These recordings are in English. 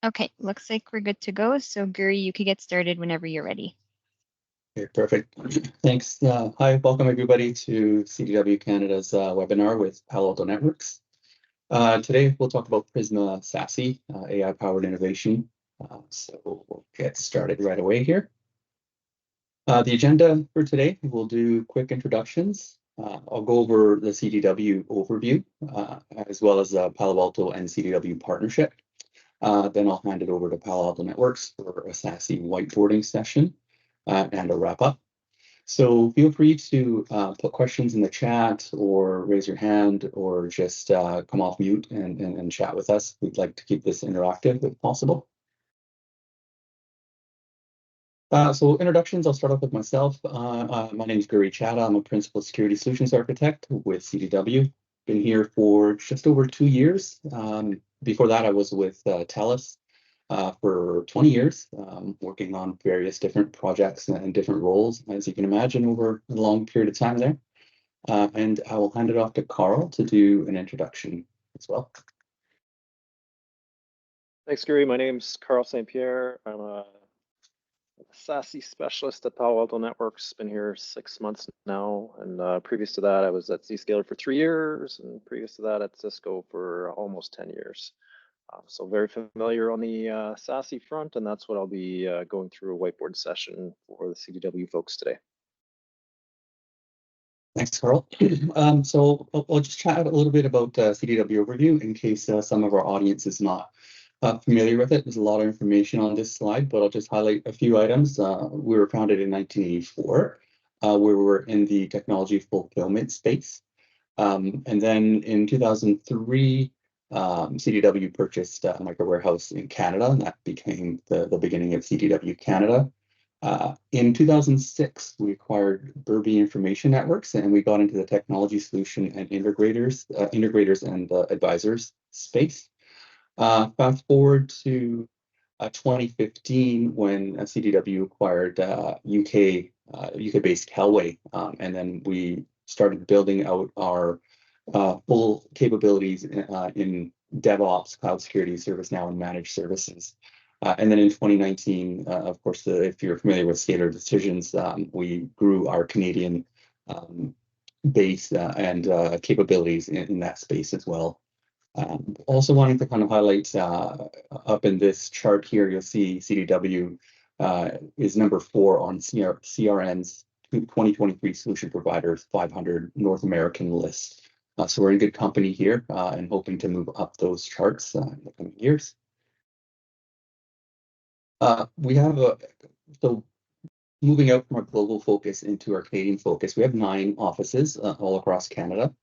Okay, looks like we're good to go. So Guri, you can get started whenever you're ready. Okay, perfect. Thanks. Hi, welcome everybody to CDW Canada's webinar with Palo Alto Networks. Today we'll talk about Prisma SASE, AI-powered innovation. So we'll get started right away here. The agenda for today, we'll do quick introductions. I'll go over the CDW overview, as well as the Palo Alto and CDW partnership. Then I'll hand it over to Palo Alto Networks for a SASE whiteboarding session and a wrap-up. So feel free to put questions in the chat or raise your hand or just come off mute and chat with us. We'd like to keep this interactive if possible. So introductions, I'll start off with myself. My name is Guri Chadha. I'm a Principal Security Solutions Architect with CDW. Been here for just over 2 years. Before that, I was with TELUS for 20 years, working on various different projects and different roles, as you can imagine, over a long period of time there. And I will hand it off to Carl to do an introduction as well. Thanks, Gary. My name's Carl St. Pierre. I'm a SASE specialist at Palo Alto Networks. Been here 6 months now, and previous to that, I was at Zscaler for 3 years, and previous to that at Cisco for almost 10 years. So very familiar on the SASE front, and that's what I'll be going through a whiteboard session for the CDW folks today. Thanks, Carl. So I'll just chat a little bit about CDW overview in case some of our audience is not familiar with it. There's a lot of information on this slide, but I'll just highlight a few items. We were founded in 1984, where we were in the technology fulfillment space. And then in 2003, CDW purchased a micro warehouse in Canada, and that became the beginning of CDW Canada. In 2006, we acquired Burby Information Networks, and we got into the technology solution and integrators and advisors space. Fast forward to 2015, when CDW acquired UK-based Kelway, and then we started building out our full capabilities in DevOps, cloud security, ServiceNow, and managed services. And then in 2019, of course, if you're familiar with Scalar Decisions, we grew our Canadian base and capabilities in that space as well. Also wanting to kind of highlight up in this chart here, you'll see CDW is number 4 on CRN's 2023 Solution Providers 500 North American list. So we're in good company here and hoping to move up those charts in the coming years. So moving out from our global focus into our Canadian focus, we have 9 offices all across Canada.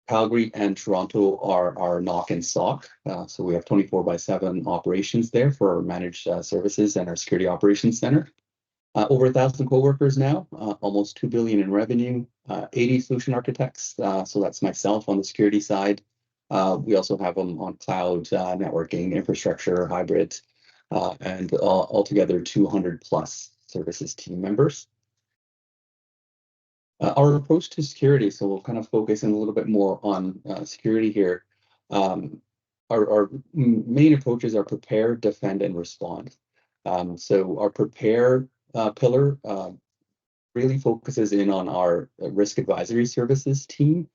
Calgary and Toronto are our NOC and SOC. So we have 24/7 operations there for our managed services and our security operations center. Over 1,000 coworkers now, almost $2 billion in revenue, 80 solution architects. So that's myself on the security side. We also have them on cloud, networking, infrastructure, hybrid, and altogether 200 plus services team members. Our approach to security, so we'll kind of focus in a little bit more on security here. Our main approaches are prepare, defend, and respond. So our prepare pillar really focuses in on our risk advisory services team.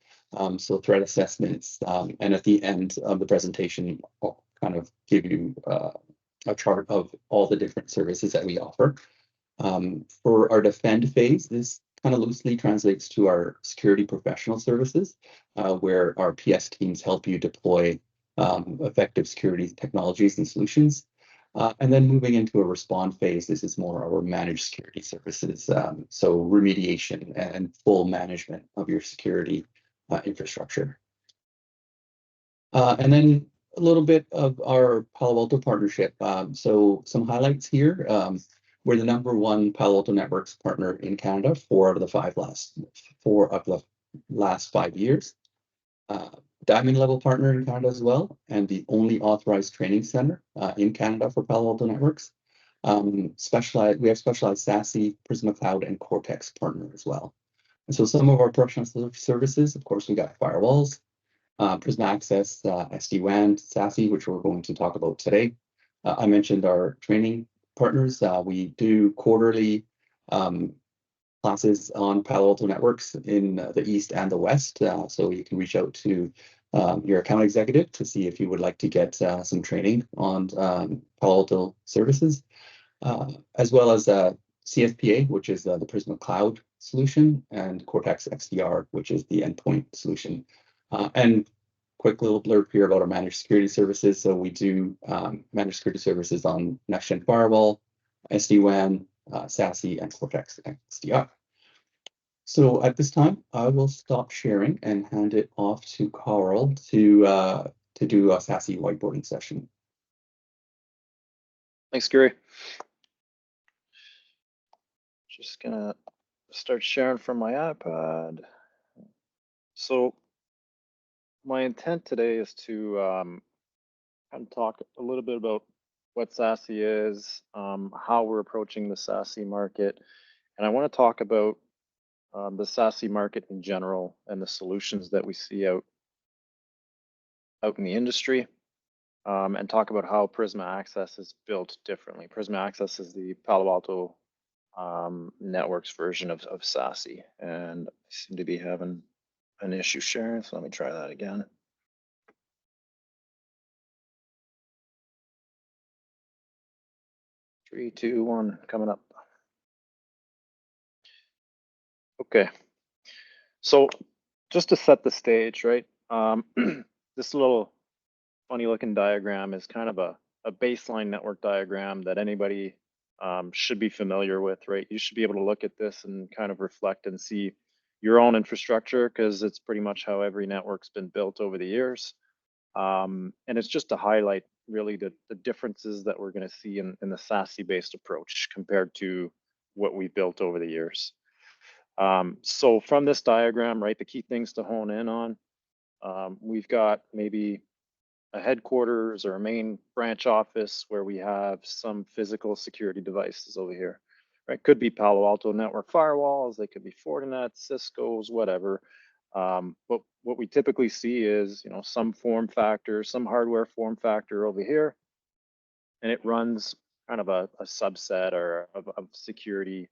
So threat assessments, and at the end of the presentation, I'll kind of give you a chart of all the different services that we offer. For our defend phase, this kind of loosely translates to our security professional services, where our PS teams help you deploy effective security technologies and solutions. And then moving into a respond phase, this is more our managed security services, so remediation and full management of your security infrastructure. And then a little bit of our Palo Alto partnership. So some highlights here. We're the #1 Palo Alto Networks partner in Canada, 4 out of the last 5 years. Diamond level partner in Canada as well, and the only authorized training center in Canada for Palo Alto Networks. We have specialized SASE, Prisma Cloud, and Cortex partner as well. And so some of our professional services, of course, we got firewalls, Prisma Access, SD-WAN, SASE, which we're going to talk about today. I mentioned our training partners. We do quarterly classes on Palo Alto networks in the East and the West. So you can reach out to your account executive to see if you would like to get some training on Palo Alto services, as well as CSPA, which is the Prisma Cloud solution, and Cortex XDR, which is the endpoint solution. And quick little blurb here about our managed security services. So we do managed security services on next-gen firewall, SD-WAN, SASE, and Cortex XDR. So at this time, I will stop sharing and hand it off to Carl to do a SASE whiteboarding session. Thanks, Gary. Just gonna start sharing from my iPad. So my intent today is to kind of talk a little bit about what SASE is, how we're approaching the SASE market, and I want to talk about the SASE market in general and the solutions that we see out in the industry, and talk about how Prisma Access is built differently. Prisma Access is the Palo Alto networks version of SASE, and I seem to be having an issue sharing, so let me try that again. Three, two, one, coming up. Okay, so just to set the stage, right? This little funny looking diagram is kind of a baseline network diagram that anybody should be familiar with, right? You should be able to look at this and kind of reflect and see your own infrastructure, because it's pretty much how every network's been built over the years. And it's just to highlight really the differences that we're going to see in the SASE-based approach compared to what we built over the years. So from this diagram, right, the key things to hone in on, we've got maybe a headquarters or a main branch office where we have some physical security devices over here, right? Could be Palo Alto network firewalls, they could be Fortinet, Cisco's, whatever. But what we typically see is, you know, some form factor, some hardware form factor over here, and it runs kind of a subset or of security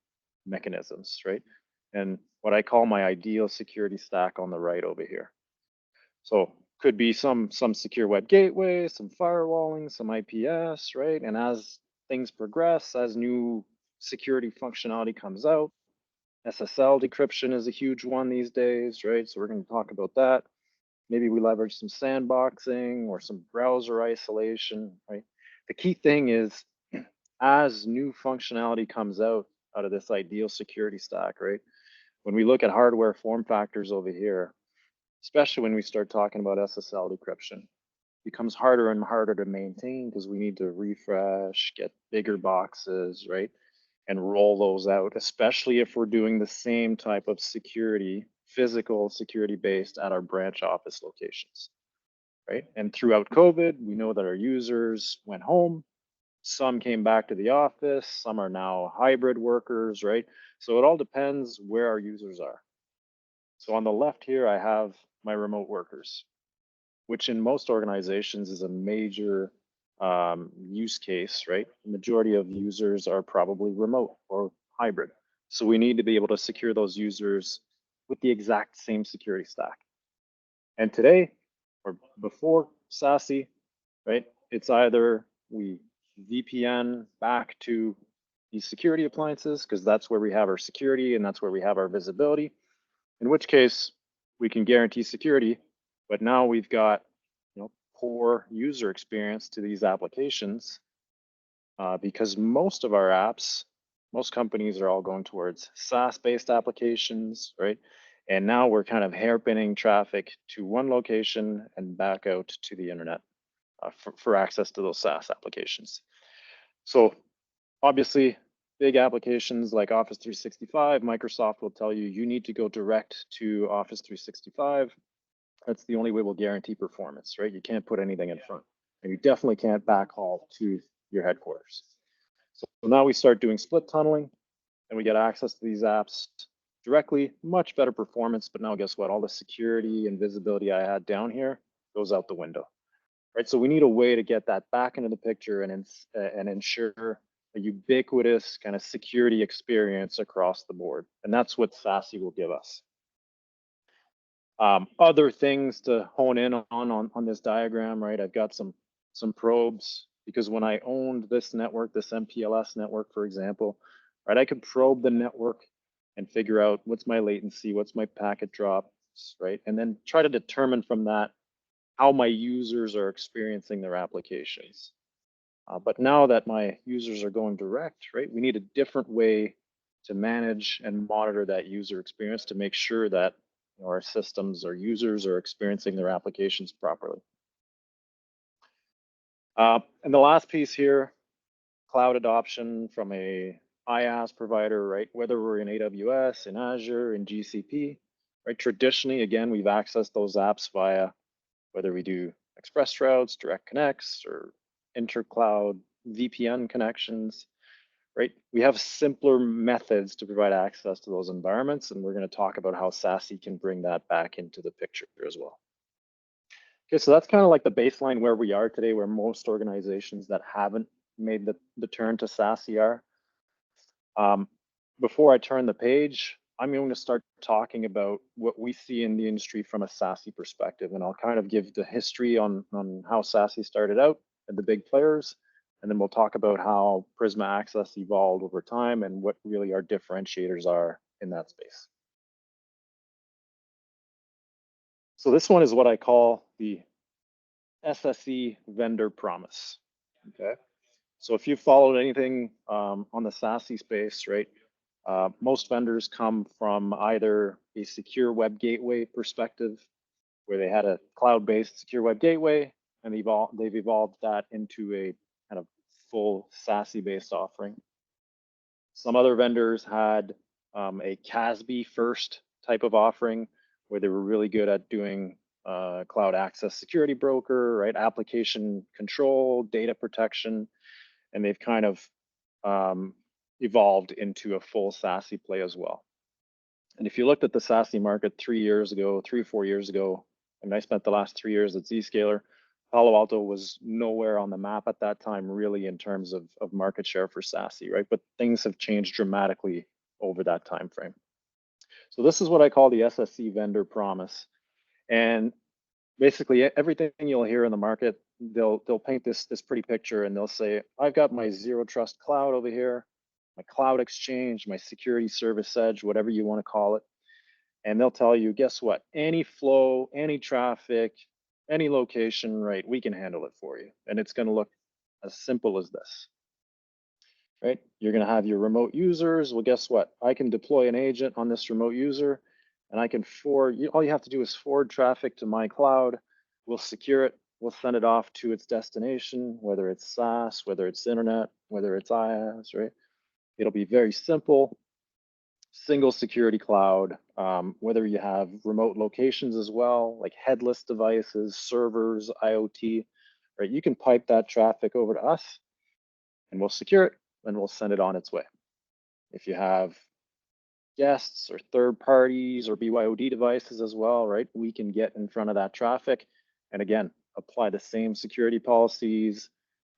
mechanisms, right? And what I call my ideal security stack on the right over here. So could be some secure web gateway, some firewalling, some IPS, right? And as things progress, as new security functionality comes out, SSL decryption is a huge one these days, right? So we're going to talk about that. Maybe we leverage some sandboxing or some browser isolation, right? The key thing is, as new functionality comes out of this ideal security stack, right? When we look at hardware form factors over here, especially when we start talking about SSL decryption, it becomes harder and harder to maintain because we need to refresh, get bigger boxes, right? And roll those out, especially if we're doing the same type of security, physical security based at our branch office locations, right? And throughout COVID, we know that our users went home. Some came back to the office, some are now hybrid workers, right? So it all depends where our users are. So on the left here, I have my remote workers, which in most organizations is a major use case, right? The majority of users are probably remote or hybrid. So we need to be able to secure those users with the exact same security stack. And today, or before SASE, right, it's either we VPN back to these security appliances, because that's where we have our security and that's where we have our visibility, in which case we can guarantee security, but now we've got, you know, poor user experience to these applications, because most of our apps, most companies are all going towards SaaS-based applications, right? And now we're kind of hairpinning traffic to one location and back out to the internet for access to those SaaS applications. So obviously, big applications like Office 365, Microsoft will tell you, you need to go direct to Office 365. That's the only way we'll guarantee performance, right? You can't put anything in front, and you definitely can't backhaul to your headquarters. So now we start doing split tunneling, and we get access to these apps directly, much better performance, but now guess what? All the security and visibility I had down here goes out the window, right? So we need a way to get that back into the picture and ensure a ubiquitous kind of security experience across the board. And that's what SASE will give us. Other things to hone in on this diagram, right? I've got some probes, because when I owned this network, this MPLS network, for example, right, I could probe the network and figure out what's my latency, what's my packet drops, right? And then try to determine from that how my users are experiencing their applications. But now that my users are going direct, right, we need a different way to manage and monitor that user experience to make sure that our systems, our users are experiencing their applications properly. And the last piece here, cloud adoption from a IaaS provider, right? Whether we're in AWS, in Azure, in GCP, right? Traditionally, again, we've accessed those apps via whether we do express routes, direct connects, or intercloud VPN connections, right? We have simpler methods to provide access to those environments, and we're going to talk about how SASE can bring that back into the picture as well. Okay, so that's kind of like the baseline where we are today, where most organizations that haven't made the turn to SASE are. Before I turn the page, I'm going to start talking about what we see in the industry from a SASE perspective, and I'll kind of give the history on how SASE started out and the big players, and then we'll talk about how Prisma Access evolved over time and what really our differentiators are in that space. So this one is what I call the SSE vendor promise. Okay, so if you followed anything on the SASE space, right? Most vendors come from either a secure web gateway perspective, where they had a cloud-based secure web gateway, and they've evolved that into a kind of full SASE-based offering. Some other vendors had a CASB first type of offering, where they were really good at doing cloud access security broker, right? Application control, data protection, and they've kind of evolved into a full SASE play as well. And if you looked at the SASE market 3 or 4 years ago, and I spent the last 3 years at Zscaler, Palo Alto was nowhere on the map at that time, really, in terms of market share for SASE, right? But things have changed dramatically over that time frame. So this is what I call the SSE vendor promise. And basically everything you'll hear in the market, they'll paint this pretty picture, and they'll say, I've got my zero trust cloud over here, my cloud exchange, my security service edge, whatever you want to call it. And they'll tell you, guess what? Any flow, any traffic, any location, right? We can handle it for you. And it's going to look as simple as this, right? You're going to have your remote users. Well, guess what? I can deploy an agent on this remote user, and I can forward, all you have to do is forward traffic to my cloud. We'll secure it. We'll send it off to its destination, whether it's SaaS, whether it's internet, whether it's IaaS, right? It'll be very simple, single security cloud, whether you have remote locations as well, like headless devices, servers, IoT, right? You can pipe that traffic over to us, and we'll secure it, and we'll send it on its way. If you have guests or third parties or BYOD devices as well, right? We can get in front of that traffic and again, apply the same security policies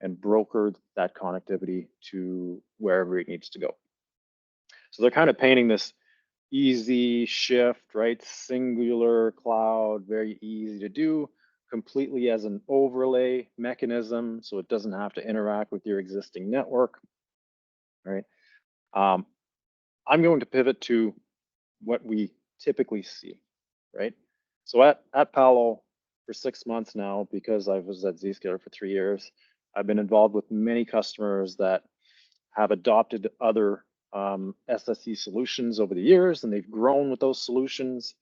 and broker that connectivity to wherever it needs to go. So they're kind of painting this easy shift, right? Singular cloud, very easy to do, completely as an overlay mechanism, so it doesn't have to interact with your existing network, right? I'm going to pivot to what we typically see, right? So at Palo for 6 months now, because I was at Zscaler for 3 years, I've been involved with many customers that have adopted other SSE solutions over the years, and they've grown with those solutions.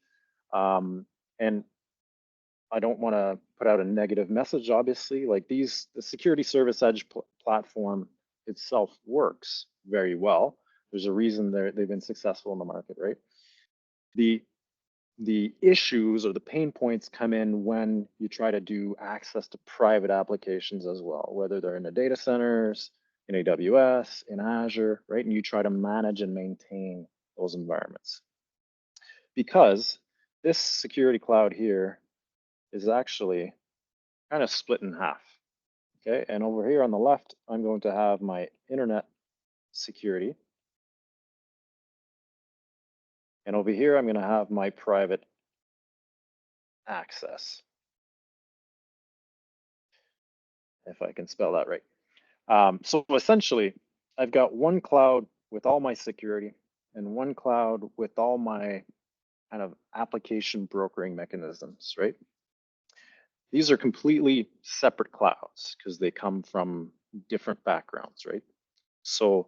And I don't want to put out a negative message, obviously. Like the security service edge platform itself works very well. There's a reason they've been successful in the market, right? The issues or the pain points come in when you try to do access to private applications as well, whether they're in the data centers, in AWS, in Azure, right? And you try to manage and maintain those environments. because this security cloud here is actually kind of split in half. Okay, and over here on the left, I'm going to have my internet security. And over here, I'm going to have my private access, if I can spell that right. So essentially, I've got one cloud with all my security and one cloud with all my kind of application brokering mechanisms, right? These are completely separate clouds because they come from different backgrounds, right? So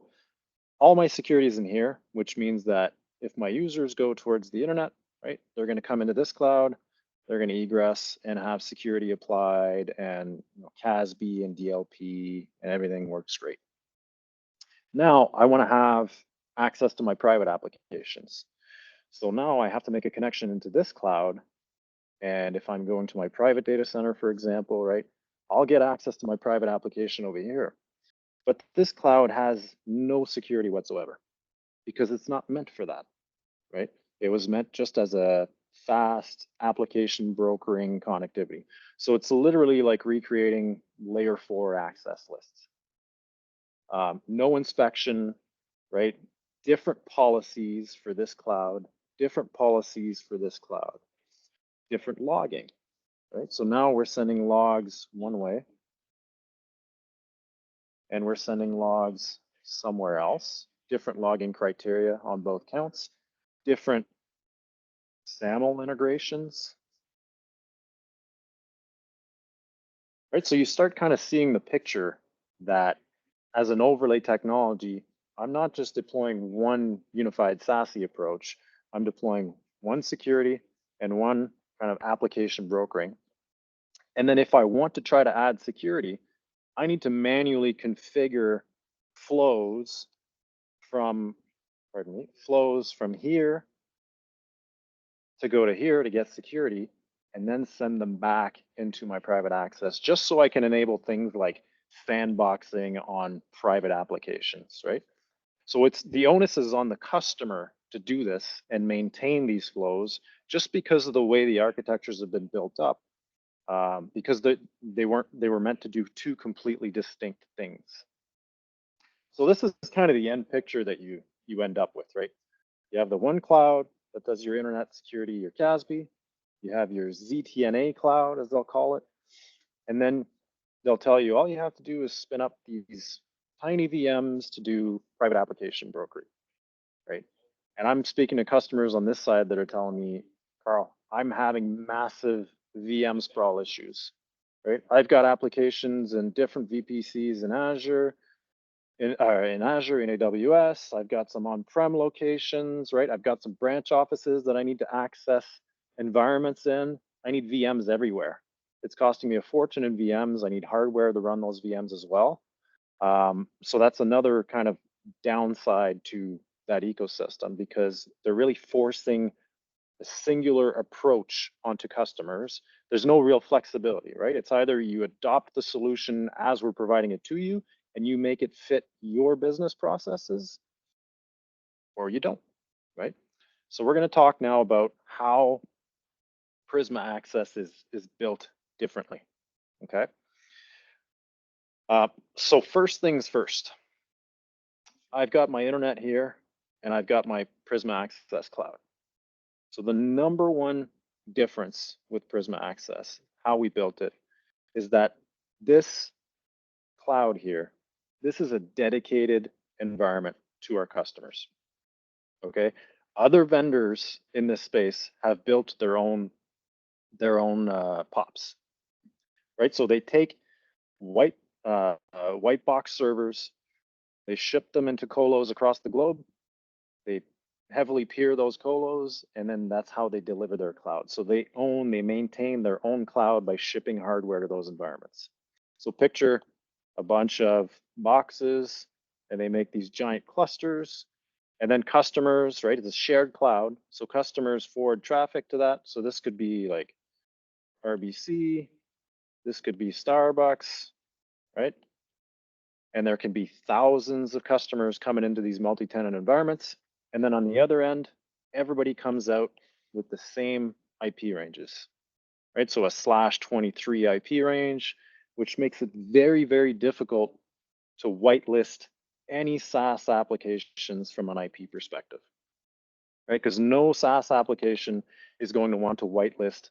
all my security is in here, which means that if my users go towards the internet, right, they're going to come into this cloud, they're going to egress and have security applied, and CASB and DLP and everything works great. Now I want to have access to my private applications. So now I have to make a connection into this cloud. And if I'm going to my private data center, for example, right, I'll get access to my private application over here. But this cloud has no security whatsoever because it's not meant for that, right? It was meant just as a fast application brokering connectivity. So it's literally like recreating layer 4 access lists. No inspection, right? Different policies for this cloud, different policies for this cloud, different logging, right? So now we're sending logs one way and we're sending logs somewhere else, different logging criteria on both counts, different SAML integrations, right? So you start kind of seeing the picture that as an overlay technology, I'm not just deploying one unified SASE approach, I'm deploying one security and one kind of application brokering. And then if I want to try to add security, I need to manually configure flows from, flows from here to go to here to get security and then send them back into my private access just so I can enable things like sandboxing on private applications, right? So it's the onus is on the customer to do this and maintain these flows just because of the way the architectures have been built up, because they were meant to do two completely distinct things. So this is kind of the end picture that you end up with, right? You have the one cloud that does your internet security, your CASB. You have your ZTNA cloud, as they'll call it. And then they'll tell you all you have to do is spin up these tiny VMs to do private application brokering, right? And I'm speaking to customers on this side that are telling me, Carl, I'm having massive VM sprawl issues, right? I've got applications in different VPCs in Azure, in Azure, in AWS. I've got some on-prem locations, right? I've got some branch offices that I need to access environments in. I need VMs everywhere. It's costing me a fortune in VMs. I need hardware to run those VMs as well. So that's another kind of downside to that ecosystem because they're really forcing a singular approach onto customers. There's no real flexibility, right? It's either you adopt the solution as we're providing it to you and you make it fit your business processes, or you don't, right? So we're going to talk now about how Prisma Access is built differently, okay? So first things first, I've got my internet here and I've got my Prisma Access cloud. So the number one difference with Prisma Access, how we built it, is that this cloud here, this is a dedicated environment to our customers, okay? Other vendors in this space have built their own POPs, right? So they take white box servers, they ship them into colos across the globe, they heavily peer those colos, and then that's how they deliver their cloud. So they maintain their own cloud by shipping hardware to those environments. So picture a bunch of boxes and they make these giant clusters, and then customers, right? It's a shared cloud. So customers forward traffic to that. So this could be like RBC, this could be Starbucks, right? And there can be thousands of customers coming into these multi-tenant environments. And then on the other end, everybody comes out with the same IP ranges, right? So a /23 IP range, which makes it very, very difficult to whitelist any SaaS applications from an IP perspective, right? Because no SaaS application is going to want to whitelist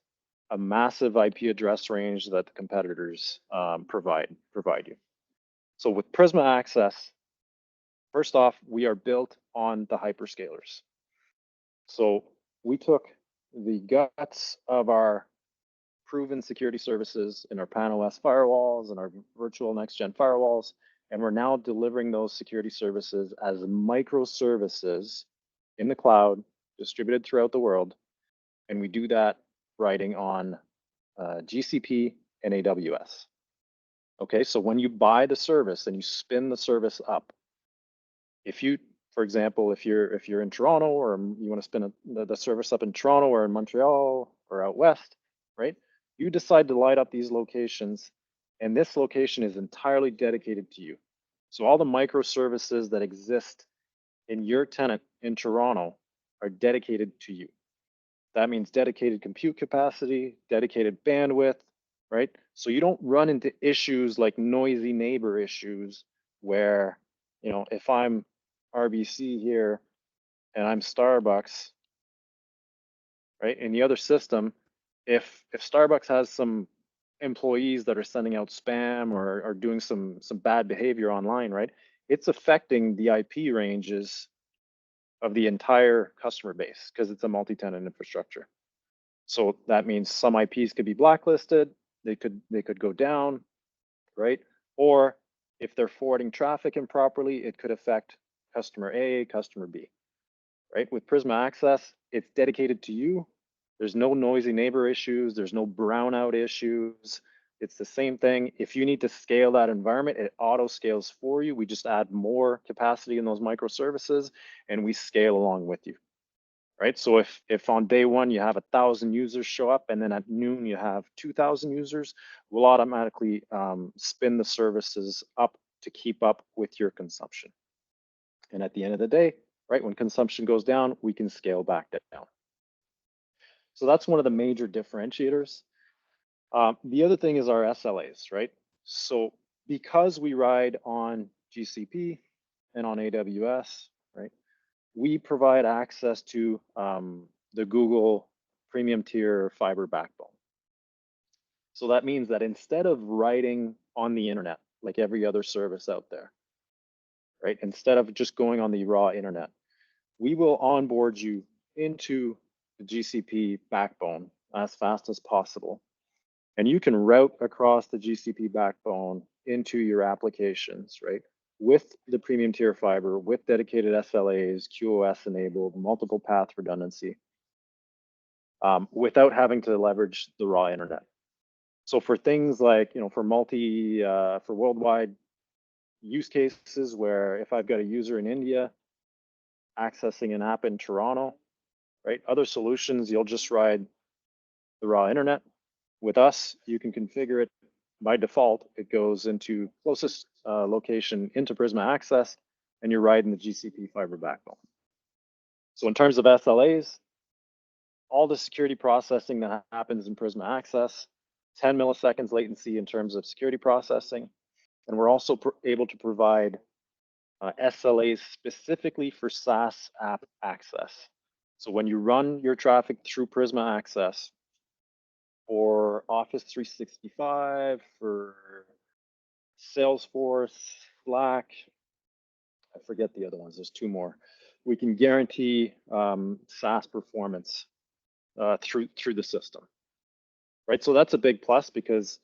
a massive IP address range that the competitors provide you. So with Prisma Access, first off, we are built on the hyperscalers. So we took the guts of our proven security services in our PAN-OS firewalls and our virtual next-gen firewalls, and we're now delivering those security services as microservices in the cloud, distributed throughout the world. And we do that writing on GCP and AWS. Okay, so when you buy the service and you spin the service up, if you, for example, if you're in Toronto, or you want to spin the service up in Toronto or in Montreal or out west, right? You decide to light up these locations, and this location is entirely dedicated to you. So all the microservices that exist in your tenant in Toronto are dedicated to you. That means dedicated compute capacity, dedicated bandwidth, right? So you don't run into issues like noisy neighbor issues where, you know, if I'm RBC here and I'm Starbucks, right? In the other system, if Starbucks has some employees that are sending out spam or are doing some bad behavior online, right? It's affecting the IP ranges of the entire customer base because it's a multi-tenant infrastructure. So that means some IPs could be blacklisted, they could go down, right? Or if they're forwarding traffic improperly, it could affect customer A, customer B, right? With Prisma Access, it's dedicated to you. There's no noisy neighbor issues, there's no brownout issues. It's the same thing. If you need to scale that environment, it auto scales for you. We just add more capacity in those microservices and we scale along with you, right? So if on day one you have 1,000 users show up and then at noon you have 2,000 users, we'll automatically spin the services up to keep up with your consumption. And at the end of the day, right, when consumption goes down, we can scale back down. So that's one of the major differentiators. The other thing is our SLAs, right? So because we ride on GCP and on AWS, right, we provide access to the Google premium tier fiber backbone. So that means that instead of writing on the internet, like every other service out there, right, instead of just going on the raw internet, we will onboard you into the GCP backbone as fast as possible. And you can route across the GCP backbone into your applications, right? With the premium tier fiber, with dedicated SLAs, QoS enabled, multiple path redundancy, without having to leverage the raw internet. So for things like, you know, for worldwide use cases where if I've got a user in India accessing an app in Toronto, right? Other solutions, you'll just ride the raw internet. With us, you can configure it by default. It goes into closest location into Prisma Access, and you're riding the GCP fiber backbone. So in terms of SLAs, all the security processing that happens in Prisma Access, 10 milliseconds latency in terms of security processing. And we're also able to provide SLAs specifically for SaaS app access. So when you run your traffic through Prisma Access for Office 365, for Salesforce, Slack, I forget the other ones, there's two more. We can guarantee SaaS performance through the system, right? So that's a big plus because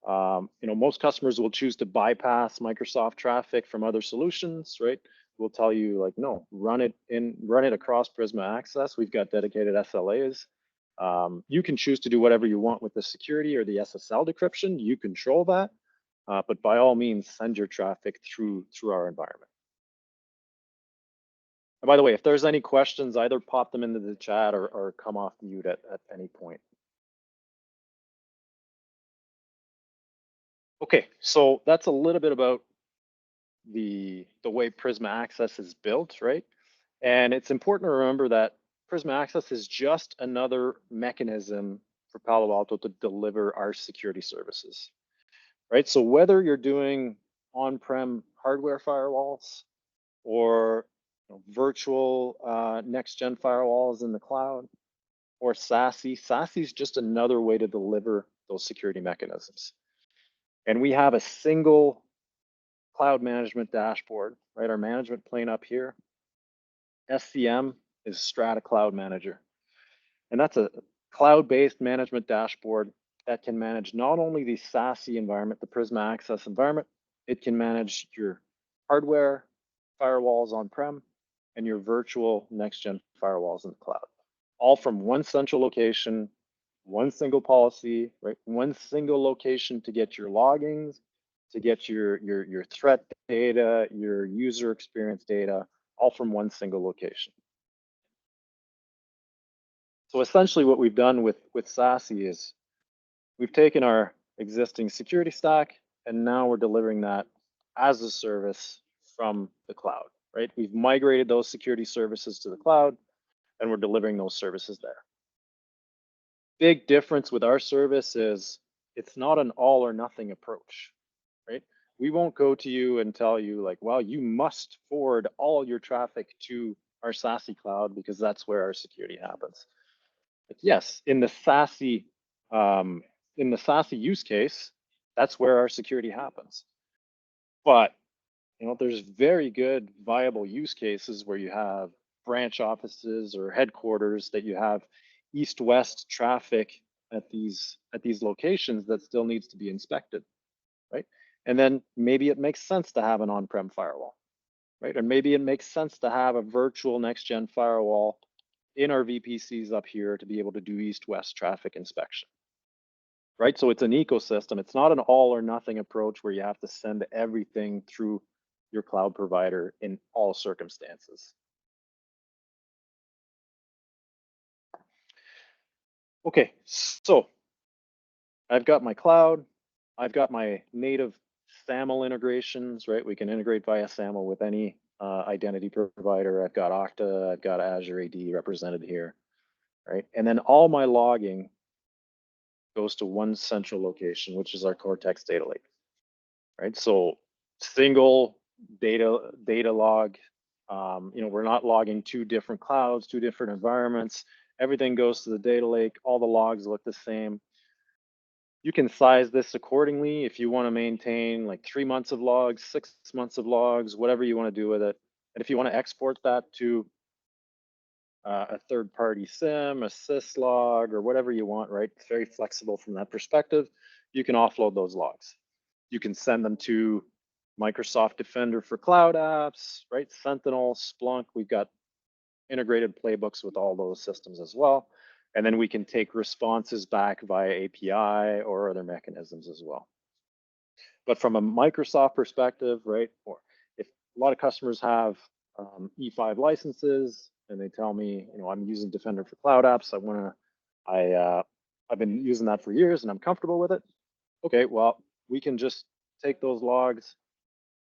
you know, most customers will choose to bypass Microsoft traffic from other solutions, right? We'll tell you like, no, run it across Prisma Access. We've got dedicated SLAs. You can choose to do whatever you want with the security or the SSL decryption. You control that, but by all means, send your traffic through our environment. And by the way, if there's any questions, either pop them into the chat or come off mute at any point. Okay, so that's a little bit about the way Prisma Access is built, right? And it's important to remember that Prisma Access is just another mechanism for Palo Alto to deliver our security services, right? So whether you're doing on-prem hardware firewalls or virtual next-gen firewalls in the cloud, or SASE. SASE is just another way to deliver those security mechanisms. And we have a single cloud management dashboard, right? Our management plane up here. SCM is Strata Cloud Manager. And that's a cloud-based management dashboard that can manage not only the SASE environment, the Prisma Access environment, it can manage your hardware firewalls on-prem and your virtual next-gen firewalls in the cloud, all from one central location, one single policy, right? One single location to get your loggings, to get your threat data, your user experience data, all from one single location. So essentially what we've done with SASE is we've taken our existing security stack and now we're delivering that as a service from the cloud, right? We've migrated those security services to the cloud and we're delivering those services there. Big difference with our service is it's not an all or nothing approach, right? We won't go to you and tell you like, well, you must forward all your traffic to our SASE cloud because that's where our security happens. But yes, in the SASE use case, that's where our security happens. But there's very good viable use cases where you have branch offices or headquarters that you have east-west traffic at these locations that still needs to be inspected, right? And then maybe it makes sense to have an on-prem firewall, right? Or maybe it makes sense to have a virtual next-gen firewall in our VPCs up here to be able to do east-west traffic inspection, right? So it's an ecosystem. It's not an all or nothing approach where you have to send everything through your cloud provider in all circumstances. Okay, so I've got my cloud, I've got my native SAML integrations, right? We can integrate via SAML with any identity provider. I've got Okta, I've got Azure AD represented here, right? And then all my logging goes to one central location, which is our Cortex data lake, right? So single data log. We're not logging two different clouds, two different environments. Everything goes to the data lake. All the logs look the same. You can size this accordingly if you want to maintain like 3 months of logs, 6 months of logs, whatever you want to do with it. And if you want to export that to a third-party SIM, a syslog, or whatever you want, right? It's very flexible from that perspective. You can offload those logs. You can send them to Microsoft Defender for cloud apps, right? Sentinel, Splunk, we've got integrated playbooks with all those systems as well. And then we can take responses back via API or other mechanisms as well. But from a Microsoft perspective, right, or if a lot of customers have E5 licenses and they tell me, I'm using Defender for cloud apps, I've been using that for years and I'm comfortable with it. Okay, well, we can just take those logs,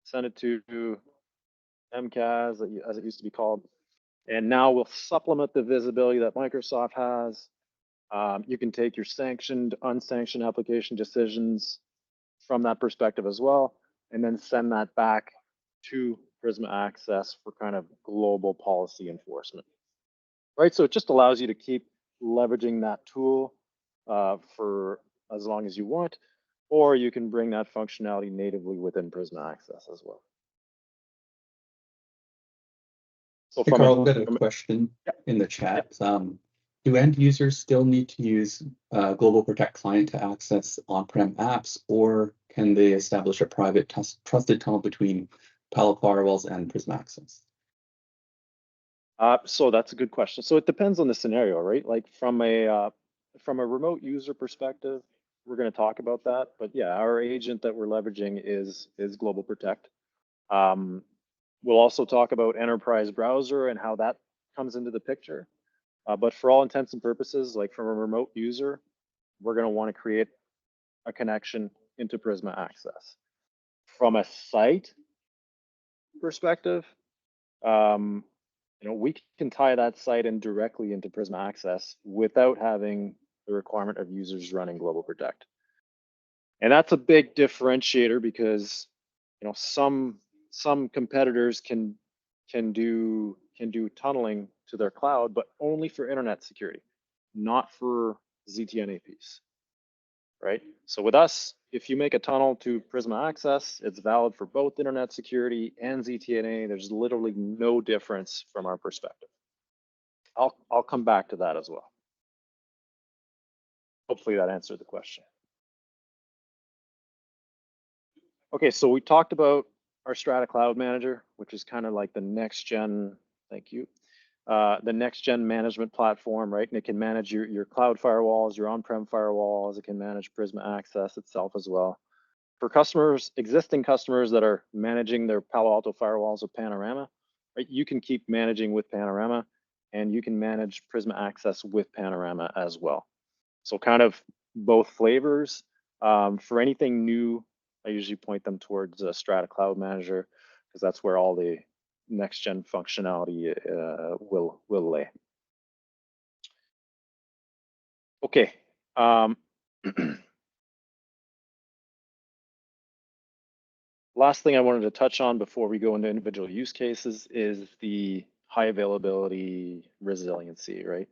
send it to MCAS, as it used to be called, and now we'll supplement the visibility that Microsoft has. You can take your sanctioned, unsanctioned application decisions from that perspective as well, and then send that back to Prisma Access for kind of global policy enforcement, right? So it just allows you to keep leveraging that tool for as long as you want, or you can bring that functionality natively within Prisma Access as well. So hey, Carl, I've got a question in the chat. Do end users still need to use Global Protect client to access on-prem apps, or can they establish a private trusted tunnel between Palo firewalls and Prisma Access? So that's a good question. So it depends on the scenario, right? Like from a remote user perspective, we're going to talk about that. But yeah, our agent that we're leveraging is Global Protect. We'll also talk about enterprise browser and how that comes into the picture. But for all intents and purposes, like from a remote user, we're going to want to create a connection into Prisma Access. From a site perspective, we can tie that site in directly into Prisma Access without having the requirement of users running Global Protect. And that's a big differentiator because some competitors can do tunneling to their cloud, but only for internet security, not for ZTNA piece, right? So with us, if you make a tunnel to Prisma Access, it's valid for both internet security and ZTNA. There's literally no difference from our perspective. I'll come back to that as well. Hopefully that answered the question. Okay, so we talked about our Strata Cloud Manager, which is kind of like the next gen, thank you, the next gen management platform, right? And it can manage your cloud firewalls, your on-prem firewalls. It can manage Prisma Access itself as well. For customers, existing customers that are managing their Palo Alto firewalls with Panorama, right? You can keep managing with Panorama, and you can manage Prisma Access with Panorama as well. So kind of both flavors. For anything new, I usually point them towards Strata Cloud Manager because that's where all the next gen functionality will lay. Okay. Last thing I wanted to touch on before we go into individual use cases is the high availability resiliency, right?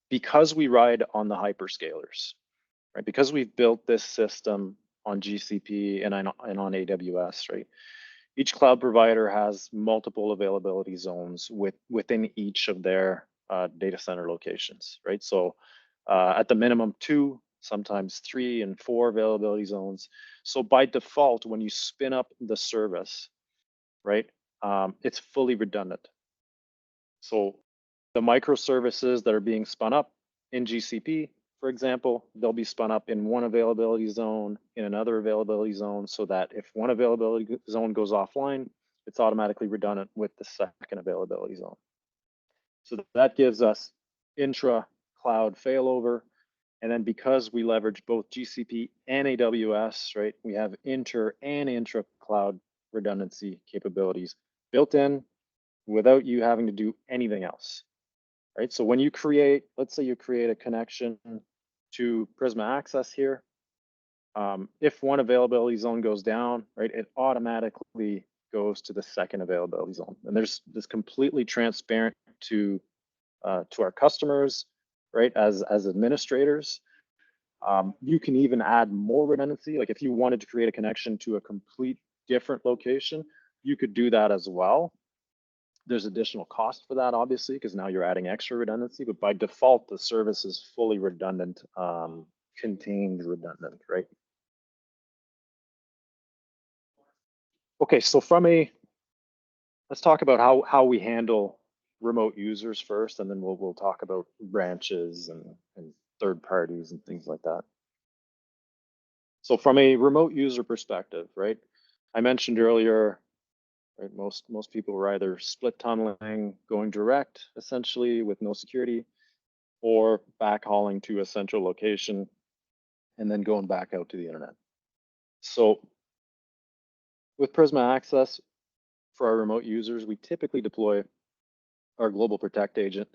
Because we ride on the hyperscalers, right? Because we've built this system on GCP and on AWS, right? Each cloud provider has multiple availability zones within each of their data center locations, right? So at the minimum 2, sometimes 3 and 4 availability zones. So by default, when you spin up the service, right, it's fully redundant. So the microservices that are being spun up in GCP, for example, they'll be spun up in one availability zone, in another availability zone, so that if one availability zone goes offline, it's automatically redundant with the second availability zone. So that gives us intra-cloud failover. And then because we leverage both GCP and AWS, right, we have inter and intra-cloud redundancy capabilities built in without you having to do anything else, right? So when you create, let's say you create a connection to Prisma Access here, if one availability zone goes down, right, it automatically goes to the second availability zone. And there's this completely transparent to our customers, right, as administrators. You can even add more redundancy. Like if you wanted to create a connection to a complete different location, you could do that as well. There's additional cost for that, obviously, because now you're adding extra redundancy, but by default, the service is fully redundant, contained redundant, right? Okay, so let's talk about how we handle remote users first, and then we'll talk about branches and third parties and things like that. So from a remote user perspective, right? I mentioned earlier, right, most people were either split tunneling, going direct essentially with no security, or backhauling to a central location and then going back out to the internet. So with Prisma Access for our remote users, we typically deploy our Global Protect agent,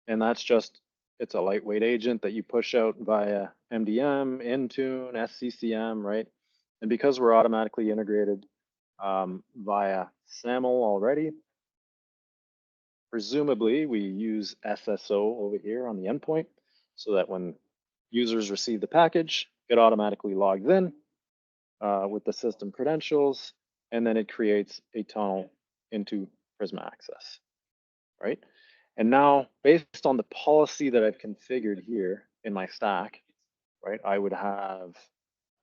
and that's just, it's a lightweight agent that you push out via MDM, Intune, SCCM, right? And because we're automatically integrated via SAML already, presumably we use SSO over here on the endpoint so that when users receive the package, it automatically logs in with the system credentials, and then it creates a tunnel into Prisma Access, right? And now, based on the policy that I've configured here in my stack, right, I would have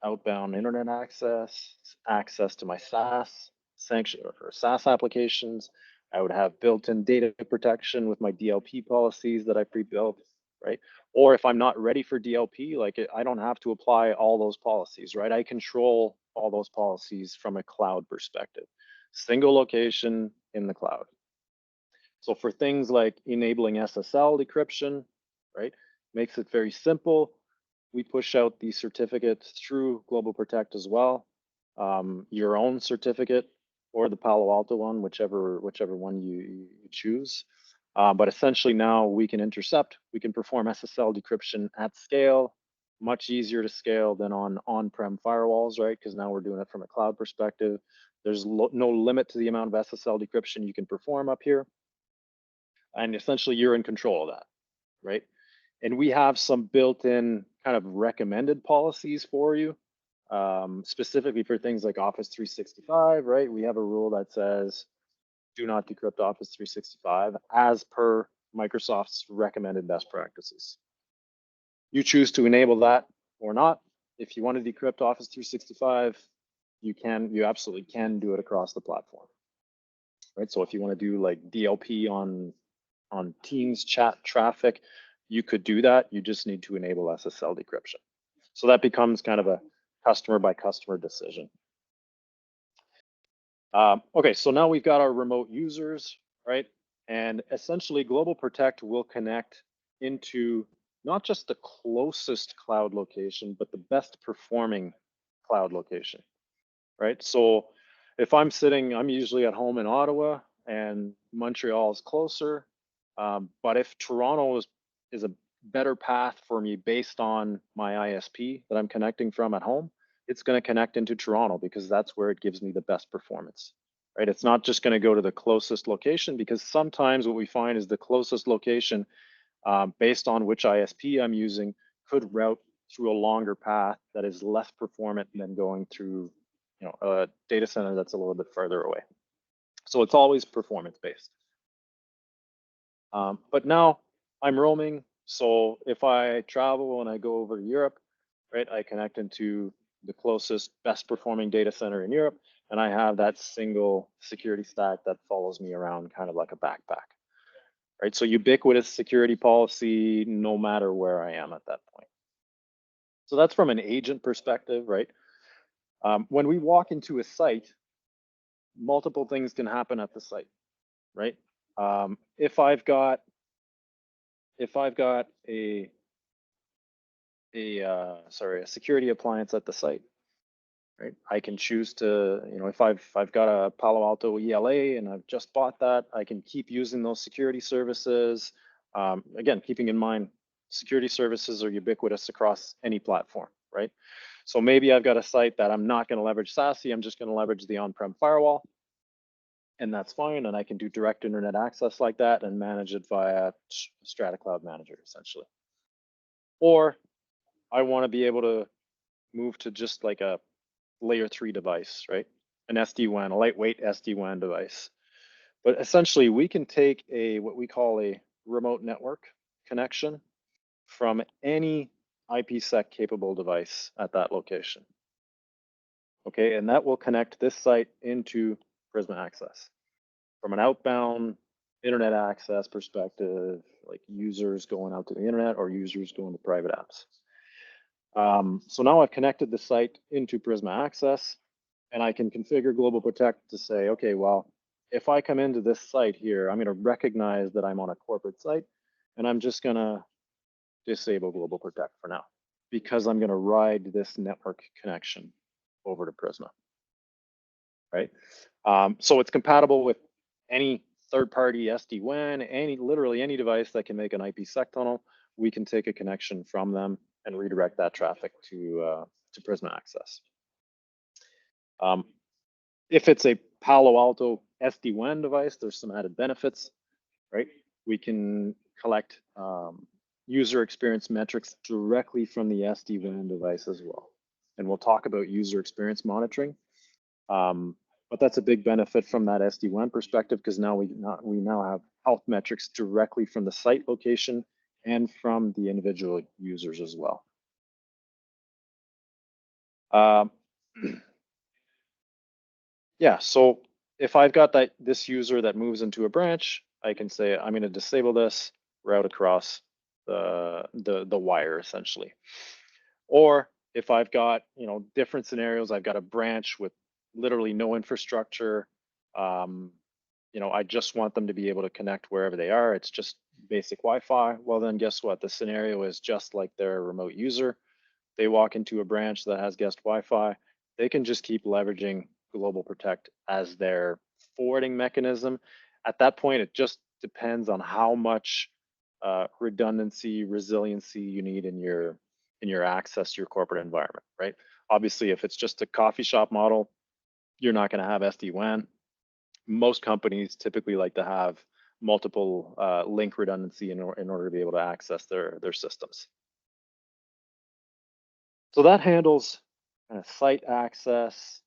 outbound internet access to my SaaS sanction or SaaS applications. I would have built-in data protection with my DLP policies that I pre-built, right? Or if I'm not ready for DLP, like I don't have to apply all those policies, right? I control all those policies from a cloud perspective. Single location in the cloud. So for things like enabling SSL decryption, right, makes it very simple. We push out the certificate through Global Protect as well. Your own certificate or the Palo Alto one, whichever one you choose. But essentially now we can intercept, we can perform SSL decryption at scale, much easier to scale than on-prem firewalls, right? Because now we're doing it from a cloud perspective. There's no limit to the amount of SSL decryption you can perform up here. And essentially you're in control of that, right? And we have some built-in kind of recommended policies for you, specifically for things like Office 365, right? We have a rule that says, do not decrypt Office 365 as per Microsoft's recommended best practices. You choose to enable that or not. If you want to decrypt Office 365, you absolutely can do it across the platform, right? So if you want to do like DLP on Teams chat traffic, you could do that. You just need to enable SSL decryption. So that becomes kind of a customer by customer decision. Okay, so now we've got our remote users, right? And essentially Global Protect will connect into not just the closest cloud location, but the best performing cloud location, right? So if I'm usually at home in Ottawa and Montreal is closer, but if Toronto is a better path for me based on my ISP that I'm connecting from at home, it's going to connect into Toronto because that's where it gives me the best performance, right? It's not just going to go to the closest location, because sometimes what we find is the closest location based on which ISP I'm using could route through a longer path that is less performant than going through, a data center that's a little bit further away. So it's always performance based. But now I'm roaming. So if I travel and I go over to Europe, right, I connect into the closest, best performing data center in Europe, and I have that single security stack that follows me around kind of like a backpack, right? So ubiquitous security policy, no matter where I am at that point. So that's from an agent perspective, right? When we walk into a site, multiple things can happen at the site, right? If I've got a security appliance at the site, right? I can choose to, if I've got a Palo Alto ELA and I've just bought that, I can keep using those security services. Again, keeping in mind, security services are ubiquitous across any platform, right? So maybe I've got a site that I'm not going to leverage SASE, I'm just going to leverage the on-prem firewall, and that's fine. And I can do direct internet access like that and manage it via Strata Cloud Manager, essentially. Or I want to be able to move to just like a layer 3 device, right? An SD-WAN, a lightweight SD-WAN device. But essentially, we can take what we call a remote network connection from any IPsec capable device at that location. Okay, and that will connect this site into Prisma Access. From an outbound internet access perspective, like users going out to the internet or users going to private apps. So now I've connected the site into Prisma Access, and I can configure Global Protect to say, okay, well, if I come into this site here, I'm going to recognize that I'm on a corporate site, and I'm just going to disable Global Protect for now, because I'm going to ride this network connection over to Prisma, right? So it's compatible with any third-party SD-WAN, literally any device that can make an IPsec tunnel. We can take a connection from them and redirect that traffic to Prisma Access. If it's a Palo Alto SD-WAN device, there's some added benefits, right? We can collect user experience metrics directly from the SD-WAN device as well. And we'll talk about user experience monitoring. But that's a big benefit from that SD-WAN perspective, because now we now have health metrics directly from the site location and from the individual users as well. Yeah, so if I've got this user that moves into a branch, I can say I'm going to disable this, route across the wire essentially. Or if I've got different scenarios, I've got a branch with literally no infrastructure. I just want them to be able to connect wherever they are. It's just basic Wi-Fi. Well, then guess what? The scenario is just like their remote user. They walk into a branch that has guest Wi-Fi. They can just keep leveraging Global Protect as their forwarding mechanism. At that point, it just depends on how much redundancy, resiliency you need in your access to your corporate environment, right? Obviously, if it's just a coffee shop model, you're not going to have SD-WAN. Most companies typically like to have multiple link redundancy in order to be able to access their systems. So that handles kind of site access,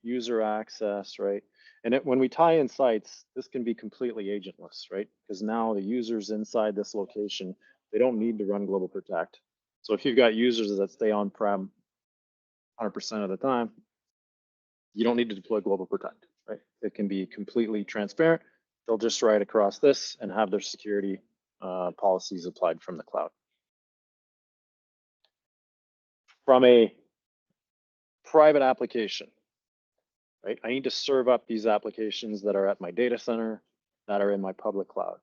user access, right? And when we tie in sites, this can be completely agentless, right? Because now the users inside this location, they don't need to run Global Protect. So if you've got users that stay on-prem 100% of the time, you don't need to deploy Global Protect, right? It can be completely transparent. They'll just write across this and have their security policies applied from the cloud. From a private application, right? I need to serve up these applications that are at my data center, that are in my public cloud.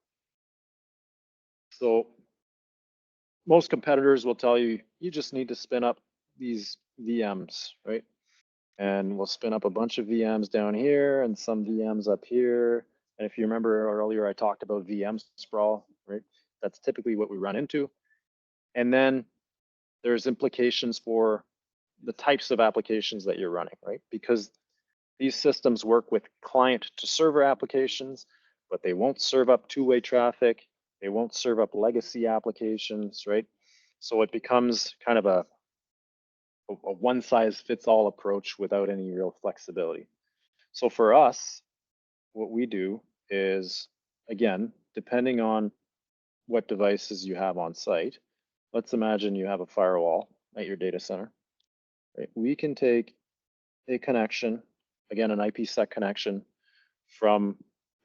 So most competitors will tell you, you just need to spin up these VMs, right? And we'll spin up a bunch of VMs down here and some VMs up here. And if you remember earlier, I talked about VM sprawl, right? That's typically what we run into. And then there's implications for the types of applications that you're running, right? Because these systems work with client to server applications, but they won't serve up two-way traffic. They won't serve up legacy applications, right? So it becomes kind of a one-size-fits-all approach without any real flexibility. So for us, what we do is, again, depending on what devices you have on site, let's imagine you have a firewall at your data center. Right? We can take a connection, again, an IPsec connection from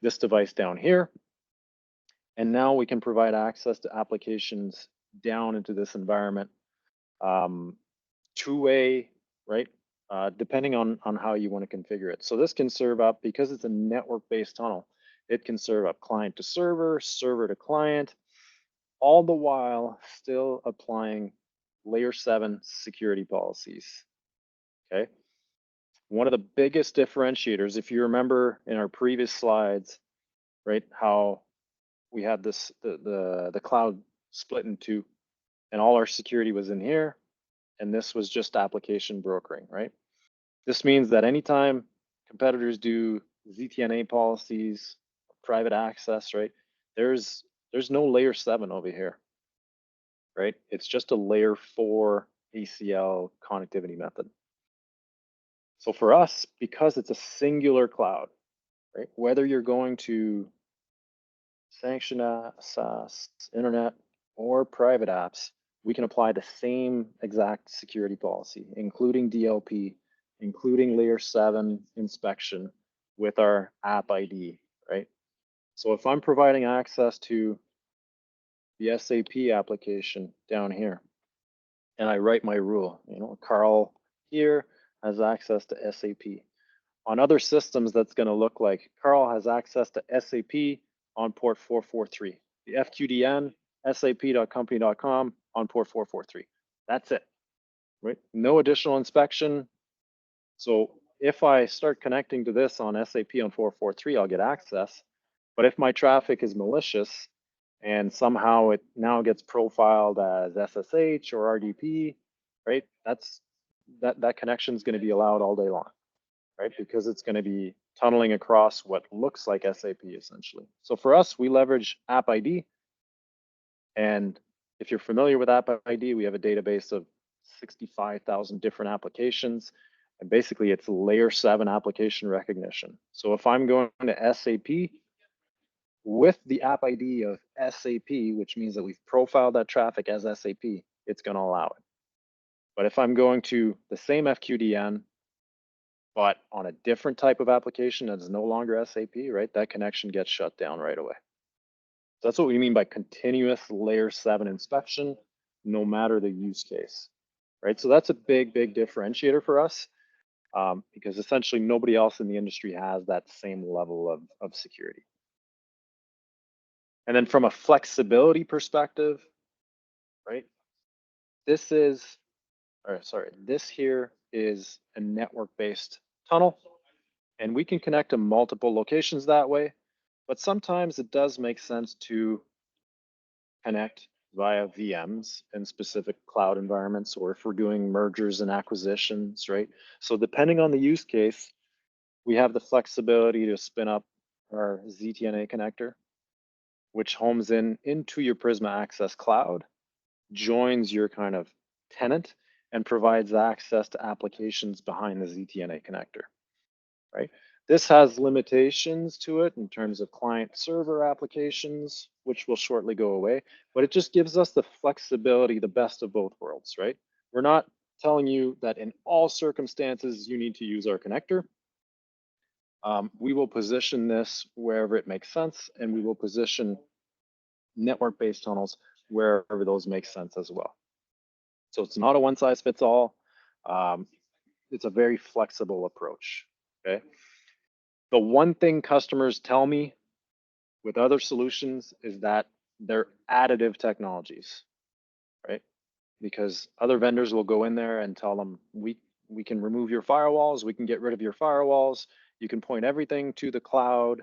this device down here, and now we can provide access to applications down into this environment, two-way, right? Depending on how you want to configure it. So this can serve up, because it's a network-based tunnel, it can serve up client to server, server to client, all the while still applying layer 7 security policies, okay? One of the biggest differentiators, if you remember in our previous slides, right, how we had this, the cloud split in two, and all our security was in here, and this was just application brokering, right? This means that anytime competitors do ZTNA policies, private access, right, there's no layer 7 over here, right? It's just a layer 4 ACL connectivity method. So for us, because it's a singular cloud, right, whether you're going to sanction SaaS, internet, or private apps, we can apply the same exact security policy, including DLP, including layer 7 inspection with our app ID, right? So if I'm providing access to the SAP application down here, and I write my rule, you know, Carl here has access to SAP. On other systems, that's going to look like Carl has access to SAP on port 443. The FQDN, sap.company.com on port 443. That's it, right? No additional inspection. So if I start connecting to this on SAP on 443, I'll get access. But if my traffic is malicious and somehow it now gets profiled as SSH or RDP, right? That connection is going to be allowed all day long, right? Because it's going to be tunneling across what looks like SAP essentially. So for us, we leverage App ID. And if you're familiar with App ID, we have a database of 65,000 different applications. And basically it's layer 7 application recognition. So if I'm going to SAP with the App ID of SAP, which means that we've profiled that traffic as SAP, it's going to allow it. But if I'm going to the same FQDN, but on a different type of application that is no longer SAP, right, that connection gets shut down right away. So that's what we mean by continuous layer 7 inspection, no matter the use case, right? So that's a big differentiator for us, because essentially nobody else in the industry has that same level of security. And then from a flexibility perspective, right, this here is a network-based tunnel. And we can connect to multiple locations that way, but sometimes it does make sense to connect via VMs in specific cloud environments, or if we're doing mergers and acquisitions, right? So depending on the use case, we have the flexibility to spin up our ZTNA connector, which homes into your Prisma Access cloud, joins your kind of tenant, and provides access to applications behind the ZTNA connector, right? This has limitations to it in terms of client server applications, which will shortly go away, but it just gives us the flexibility, the best of both worlds, right? We're not telling you that in all circumstances you need to use our connector. We will position this wherever it makes sense, and we will position network-based tunnels wherever those make sense as well. So it's not a one size fits all. It's a very flexible approach, okay? The one thing customers tell me with other solutions is that they're additive technologies, right? Because other vendors will go in there and tell them, we can remove your firewalls, we can get rid of your firewalls, you can point everything to the cloud,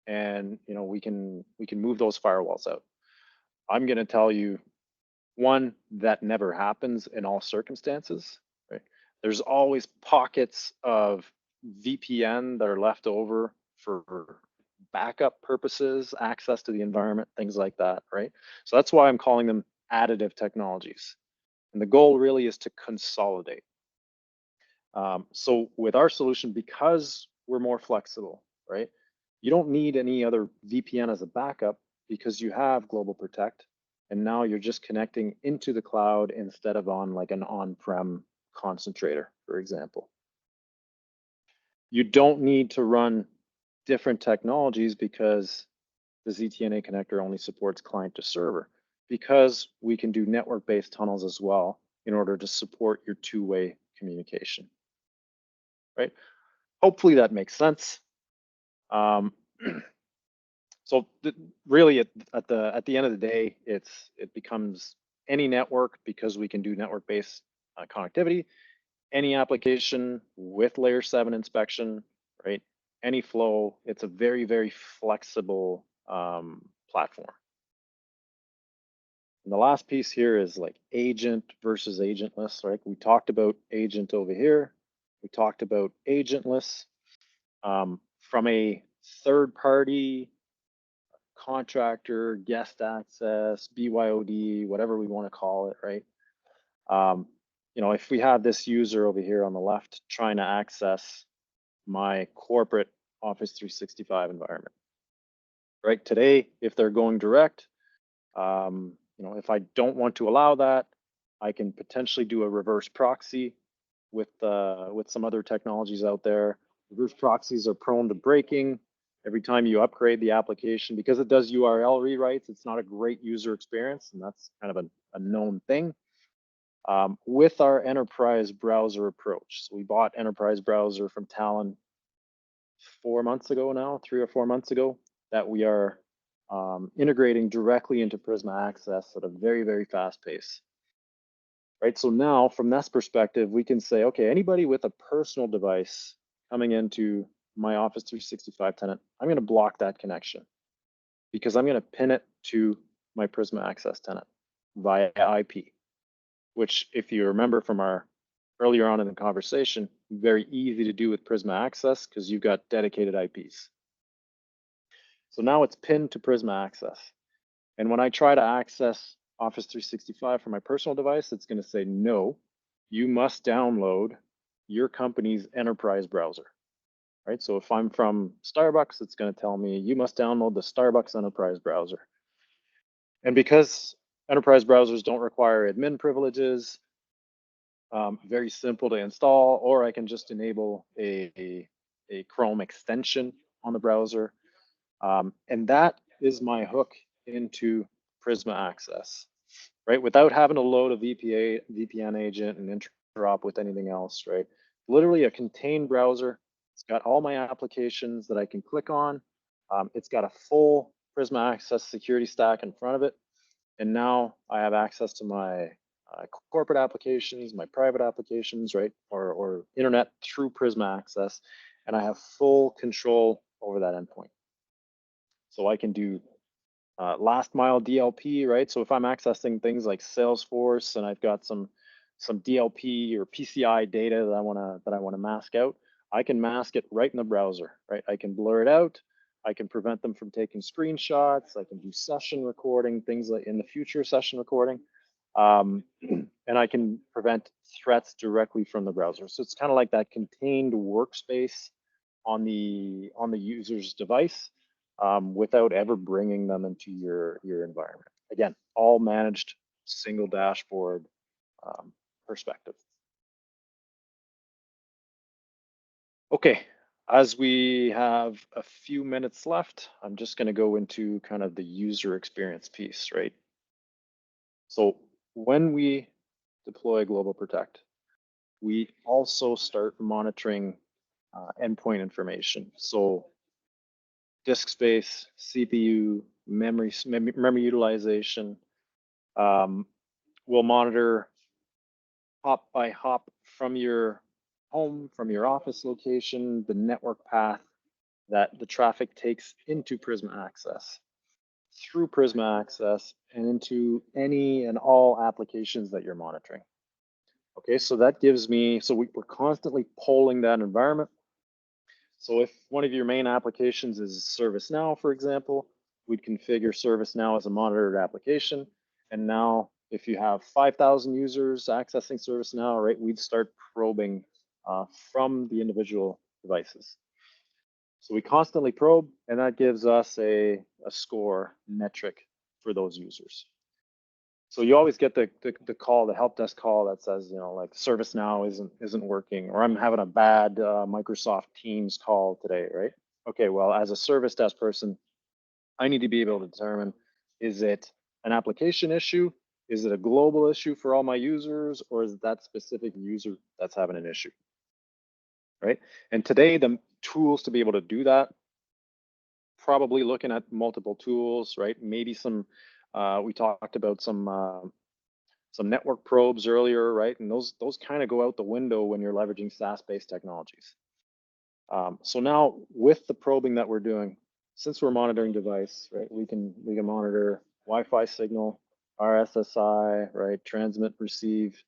and we can move those firewalls out. I'm going to tell you, one, that never happens in all circumstances, right? There's always pockets of VPN that are left over for backup purposes, access to the environment, things like that, right? So that's why I'm calling them additive technologies. And the goal really is to consolidate. So with our solution, because we're more flexible, right? You don't need any other VPN as a backup because you have Global Protect. And now you're just connecting into the cloud instead of on like an on-prem concentrator, for example. You don't need to run different technologies because the ZTNA connector only supports client to server, because we can do network-based tunnels as well in order to support your two-way communication, right? Hopefully that makes sense. So really, at the end of the day, it becomes any network, because we can do network-based connectivity, any application with layer 7 inspection, right? Any flow. It's a very, very flexible platform. And the last piece here is like agent versus agentless, right? We talked about agent over here. We talked about agentless. From a third-party contractor, guest access, BYOD, whatever we want to call it, right? If we have this user over here on the left trying to access my corporate Office 365 environment, right? Today, if they're going direct, if I don't want to allow that, I can potentially do a reverse proxy with some other technologies out there. Reverse proxies are prone to breaking every time you upgrade the application, because it does URL rewrites. It's not a great user experience, and that's kind of a known thing. With our enterprise browser approach, so we bought enterprise browser from Talon 4 months ago now, 3 or 4 months ago, that we are integrating directly into Prisma Access at a very, very fast pace. Right, so now from this perspective, we can say, okay, anybody with a personal device coming into my Office 365 tenant, I'm going to block that connection, because I'm going to pin it to my Prisma Access tenant via IP, which, if you remember from our earlier on in the conversation, very easy to do with Prisma Access because you've got dedicated IPs. So now it's pinned to Prisma Access. And when I try to access Office 365 from my personal device, it's going to say, no, you must download your company's enterprise browser, right? So if I'm from Starbucks, it's going to tell me, you must download the Starbucks enterprise browser. And because enterprise browsers don't require admin privileges, very simple to install, or I can just enable a Chrome extension on the browser. And that is my hook into Prisma Access, right? Without having to load a VPN agent and interop with anything else, right? Literally a contained browser. It's got all my applications that I can click on. It's got a full Prisma Access security stack in front of it. And now I have access to my corporate applications, my private applications, right? Or internet through Prisma Access. and I have full control over that endpoint. So I can do last mile DLP, right? So if I'm accessing things like Salesforce and I've got some DLP or PCI data that I wanna mask out, I can mask it right in the browser, right? I can blur it out. I can prevent them from taking screenshots. I can do session recording, things like in the future session recording. And I can prevent threats directly from the browser. So it's kind of like that contained workspace on the user's device without ever bringing them into your environment. Again, all managed, single dashboard perspective. Okay, as we have a few minutes left, I'm just going to go into kind of the user experience piece, right? So when we deploy Global Protect, we also start monitoring endpoint information. So disk space, CPU, memory utilization. We'll monitor hop by hop from your home, from your office location, the network path that the traffic takes into Prisma Access, through Prisma Access, and into any and all applications that you're monitoring. Okay, so that gives me, so we're constantly polling that environment. So if one of your main applications is ServiceNow, for example, we'd configure ServiceNow as a monitored application. And now if you have 5,000 users accessing ServiceNow, right, we'd start probing from the individual devices. So we constantly probe, and that gives us a score metric for those users. So you always get the call, the help desk call that says, you know, like ServiceNow isn't working, or I'm having a bad Microsoft Teams call today, right? Okay, well, as a service desk person, I need to be able to determine, is it an application issue? Is it a global issue for all my users, or is it that specific user that's having an issue, right? And today, the tools to be able to do that, probably looking at multiple tools, right? Maybe some, we talked about some network probes earlier, right? And those kind of go out the window when you're leveraging SaaS-based technologies. So now with the probing that we're doing, since we're monitoring device, right, we can monitor Wi-Fi signal, RSSI, right, transmit, receive,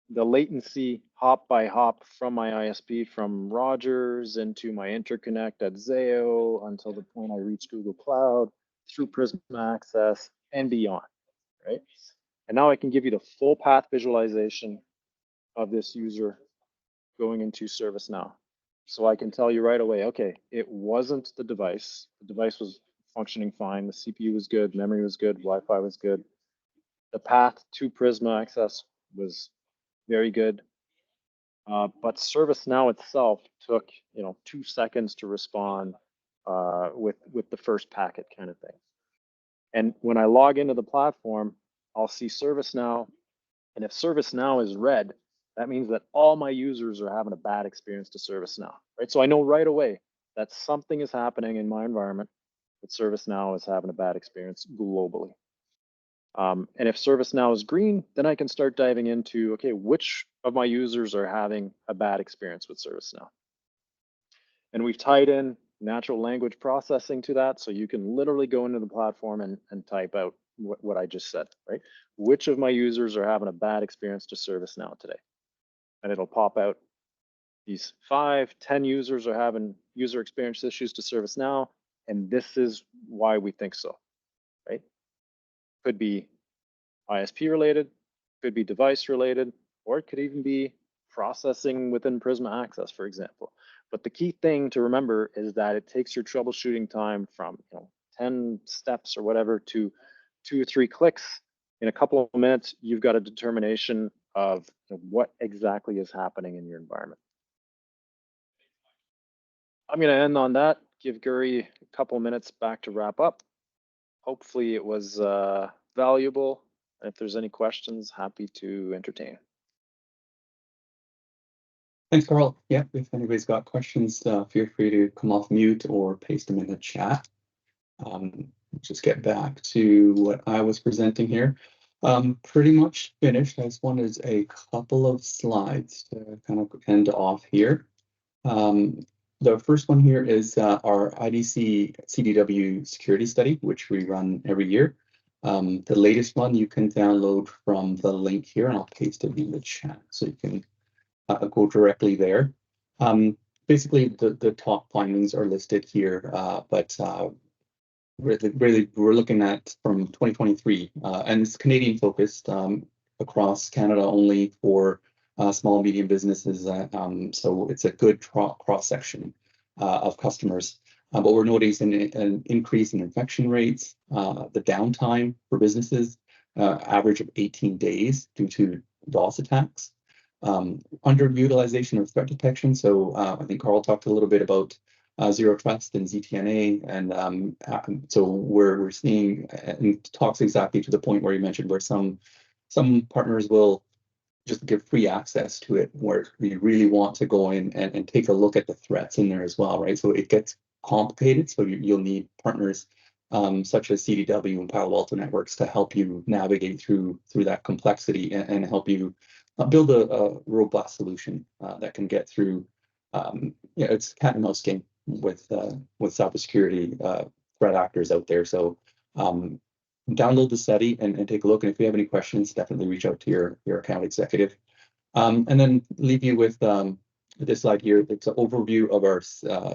the latency hop by hop from my ISP from Rogers into my interconnect at Zayo until the point I reach Google Cloud through Prisma Access and beyond, right? And now I can give you the full path visualization of this user going into ServiceNow. So I can tell you right away, okay, it wasn't the device. The device was functioning fine. The CPU was good, memory was good, Wi-Fi was good. The path to Prisma Access was very good. But ServiceNow itself took, 2 seconds to respond with the first packet kind of thing. And when I log into the platform, I'll see ServiceNow. And if ServiceNow is red, that means that all my users are having a bad experience to ServiceNow, right? So I know right away that something is happening in my environment that ServiceNow is having a bad experience globally. And if ServiceNow is green, then I can start diving into, okay, which of my users are having a bad experience with ServiceNow? And we've tied in natural language processing to that. So you can literally go into the platform and type out what I just said, right? Which of my users are having a bad experience to ServiceNow today? And it'll pop out these 5, 10 users are having user experience issues to ServiceNow. And this is why we think so, right? Could be ISP related, could be device related, or it could even be processing within Prisma Access, for example. But the key thing to remember is that it takes your troubleshooting time from 10 steps or whatever to 2 or 3 clicks. In a couple of minutes, you've got a determination of what exactly is happening in your environment. I'm going to end on that, give Guri a couple of minutes back to wrap up. Hopefully it was valuable. If there's any questions, happy to entertain. Thanks, Carl. Yeah, if anybody's got questions, feel free to come off mute or paste them in the chat. Just get back to what I was presenting here. Pretty much finished. I just wanted a couple of slides to kind of end off here. The first one here is our IDC CDW security study, which we run every year. The latest one you can download from the link here, and I'll paste it in the chat so you can go directly there. Basically, the top findings are listed here, but really we're looking at from 2023, and it's Canadian focused, across Canada only for small and medium businesses. So it's a good cross section of customers. But we're noticing an increase in infection rates, the downtime for businesses, average of 18 days due to DOS attacks, underutilization of threat detection. So I think Carl talked a little bit about zero trust and ZTNA, and so we're seeing, and talks exactly to the point where you mentioned, where some partners will just give free access to it, where you really want to go in and take a look at the threats in there as well, right? So it gets complicated, so you'll need partners such as CDW and Palo Alto networks to help you navigate through that complexity and help you build a robust solution that can get through. It's cat and mouse game with cybersecurity threat actors out there. So download the study and take a look. And if you have any questions, definitely reach out to your account executive. And then leave you with this slide here. It's an overview of our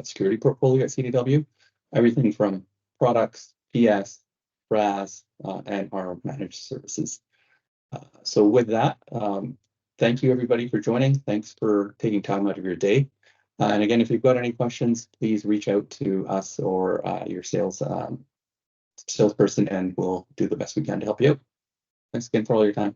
security portfolio at CDW, everything from products, PS, RAS, and our managed services. So with that, thank you everybody for joining. Thanks for taking time out of your day. And again, if you've got any questions, please reach out to us or your salesperson, and we'll do the best we can to help you out. Thanks again for all your time.